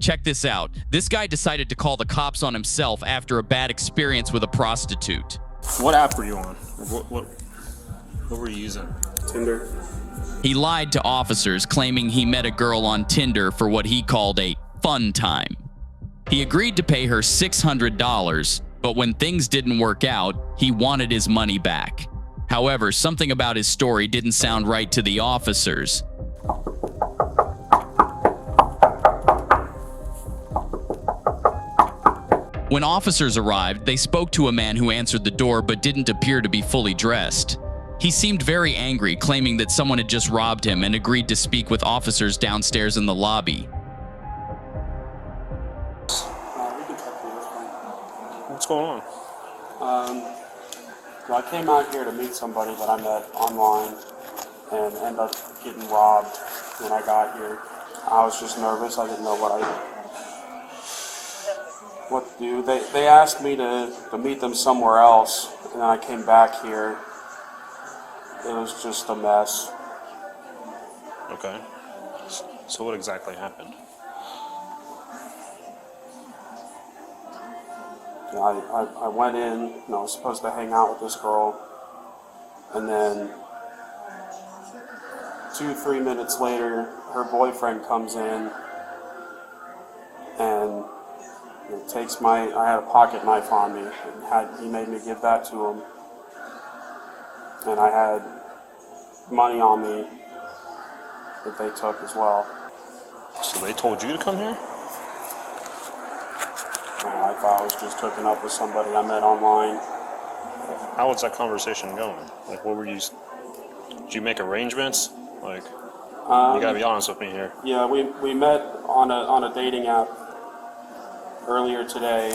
check this out. This guy decided to call the cops on himself after a bad experience with a prostitute. What app were you on? What were you using? Tinder. He lied to officers, claiming he met a girl on Tinder for what he called a fun time. He agreed to pay her $600, but when things didn't work out, he wanted his money back. However, something about his story didn't sound right to the officers. When officers arrived, they spoke to a man who answered the door but didn't appear to be fully dressed. He seemed very angry, claiming that someone had just robbed him, and agreed to speak with officers downstairs in the lobby. What's going on? I came out here to meet somebody that I met online and ended up getting robbed when I got here. I was just nervous. I didn't know what to do. They asked me to meet them somewhere else, and then I came back here. It was just a mess. Okay. So what exactly happened? I went in, I was supposed to hang out with this girl, and then 2-3 minutes later, her boyfriend comes in and takes I had a pocket knife on me, and he made me give that to him, and I had money on me that they took as well. So they told you to come here? I thought I was just hooking up with somebody I met online. How was that conversation going? Like, what were you... Did you make arrangements? Like, you gotta be honest with me here. Yeah, we met on a dating app earlier today,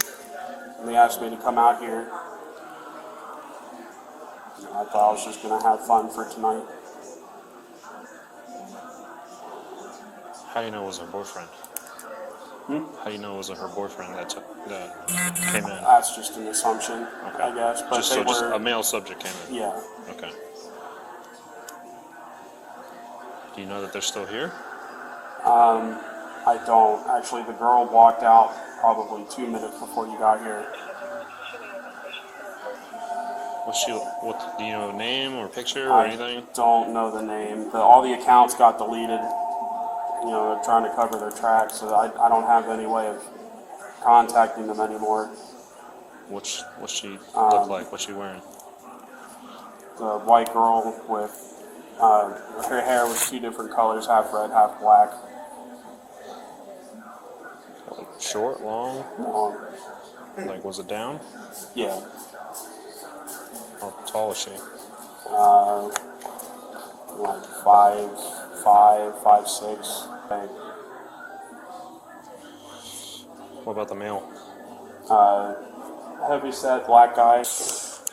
and they asked me to come out here. I thought I was just gonna have fun for tonight. How do you know it was her boyfriend? How do you know it was her boyfriend that came in? That's just an assumption, Okay. I guess. But Just a male subject came in? Yeah. Okay. Do you know that they're still here? I don't. Actually, the girl walked out probably 2 minutes before you got here. What do you know, name or picture or anything? I don't know the name. All the accounts got deleted. They're trying to cover their tracks, so I don't have any way of contacting them anymore. What's she look like? What's she wearing? The white girl with her hair was 2 different colors, half red, half black. Short, long? Long. Like, was it down? Yeah. How tall is she? Like 5'5", 5'6". What about the male? Heavy set, black guy.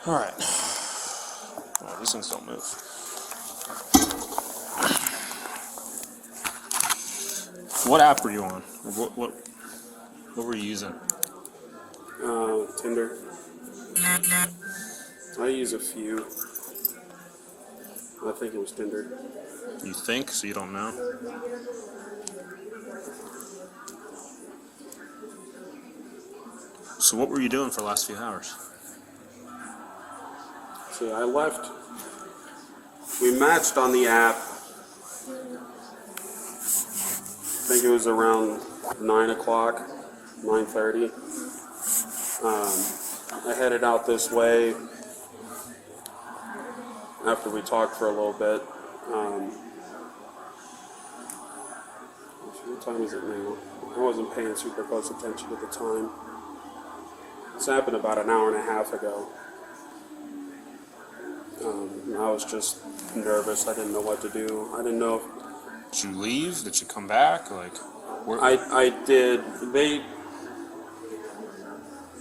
All right. These things don't move. What app were you on? What were you using? Tinder. I use a few. I think it was Tinder. You think, so you don't know? So what were you doing for the last few hours? See, I left. We matched on the app. I think it was around 9 o'clock, 9:30. I headed out this way after we talked for a little bit. What time is it now? I wasn't paying super close attention at the time. This happened about an hour and a half ago. I was just nervous. I didn't know what to do. I didn't know if... Did you leave? Did you come back? Like, I did.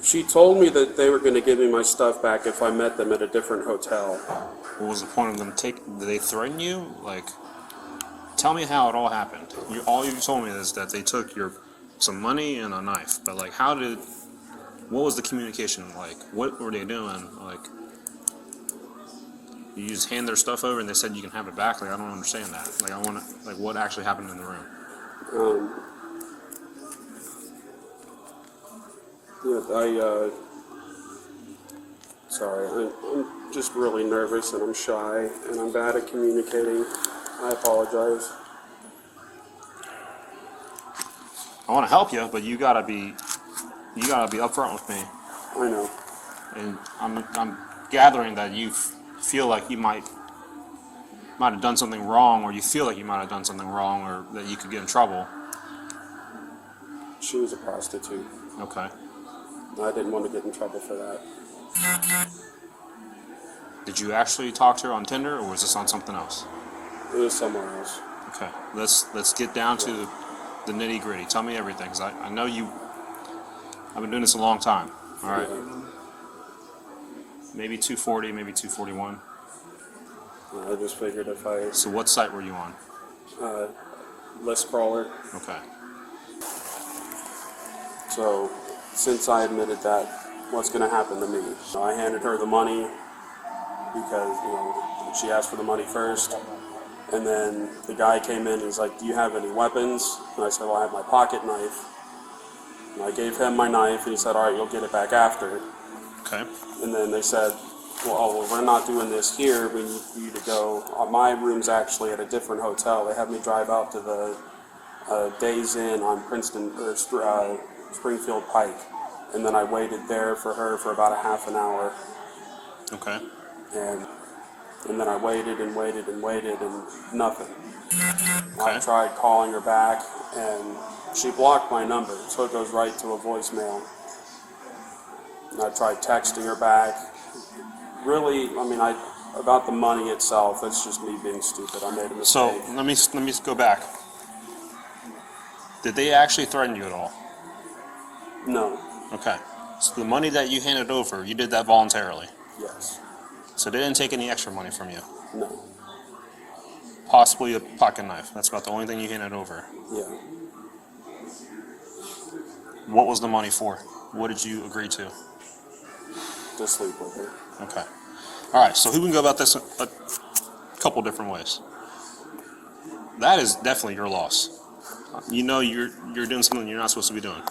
She told me that they were going to give me my stuff back if I met them at a different hotel. What was the point of them did they threaten you? Like, tell me how it all happened. All you told me is that they took some money and a knife. But, like, what was the communication like? What were they doing? Like, you just hand their stuff over and they said you can have it back? Like, I don't understand that. Like, what actually happened in the room? Yeah, sorry, I'm just really nervous and I'm shy and I'm bad at communicating. I apologize. I want to help you, but you gotta be upfront with me. I know. And I'm gathering that you feel like you might have done something wrong, or you feel like you might have done something wrong, or that you could get in trouble. She was a prostitute. Okay. I didn't want to get in trouble for that. Did you actually talk to her on Tinder, or was this on something else? It was somewhere else. Okay. Let's get down to the nitty gritty. Tell me everything, because I know you. I've been doing this a long time. All right. Yeah. Maybe 240, maybe 241. I just figured if I So what site were you on? list crawler. Okay. So since I admitted that, what's going to happen to me? So I handed her the money because she asked for the money first, and then the guy came in and he's like, "Do you have any weapons?" And I said, "Well, I have my pocket knife." And I gave him my knife, and he said, "All right, you'll get it back after." Okay. And then they said, well, we're not doing this here. We need you to go. My room's actually at a different hotel. They had me drive out to the Days Inn on Princeton or Springfield Pike, and then I waited there for her for about a half an hour. Okay. And then I waited and waited and waited, and nothing. Okay. I tried calling her back, and she blocked my number, so it goes right to a voicemail. And I tried texting her back. Really, about the money itself, it's just me being stupid. I made a So mistake. let me go back. Did they actually threaten you at all? No. Okay. So the money that you handed over, you did that voluntarily. Yes. So they didn't take any extra money from you. No. Possibly a pocket knife. That's about the only thing you handed over. Yeah. What was the money for? What did you agree to? To sleep with her. Okay. All right. So we can go about this a couple different ways. That is definitely your loss. You know you're doing something you're not supposed to be doing.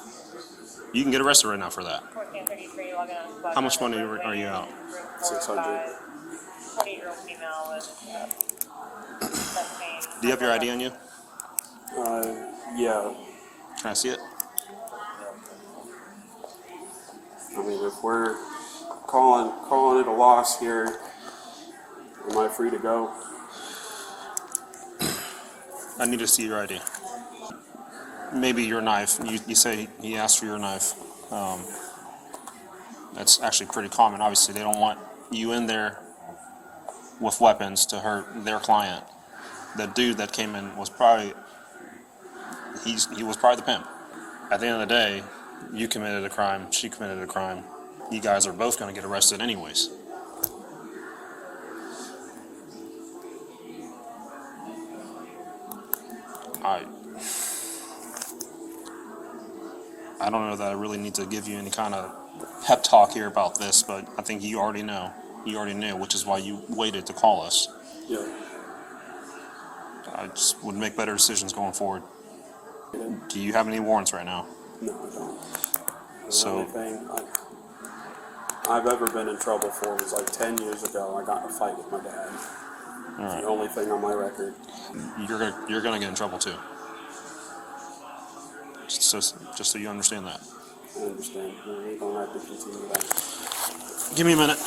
You can get arrested right now for that. How much money are you out? 600. 28-year-old female with chest pain. Do you have your ID on you? Yeah. Can I see it? If we're calling it a loss here, am I free to go? I need to see your ID. Maybe your knife. You say he asked for your knife. That's actually pretty common. Obviously, they don't want you in there with weapons to hurt their client. The dude that came in was probably he was probably the pimp. At the end of the day, you committed a crime. She committed a crime. You guys are both going to get arrested anyways. I don't know that I really need to give you any kind of pep talk here about this, but I think you already know. You already knew, which is why you waited to call us. Yeah. I just would make better decisions going forward. Do you have any warrants right now? No, I don't. The So- only thing I've ever been in trouble for was like 10 years ago. I got in a fight with my dad. All right. The only thing on my record. You're gonna get in trouble too. Just so you understand that. I understand. We don't have to continue that. Give me a minute.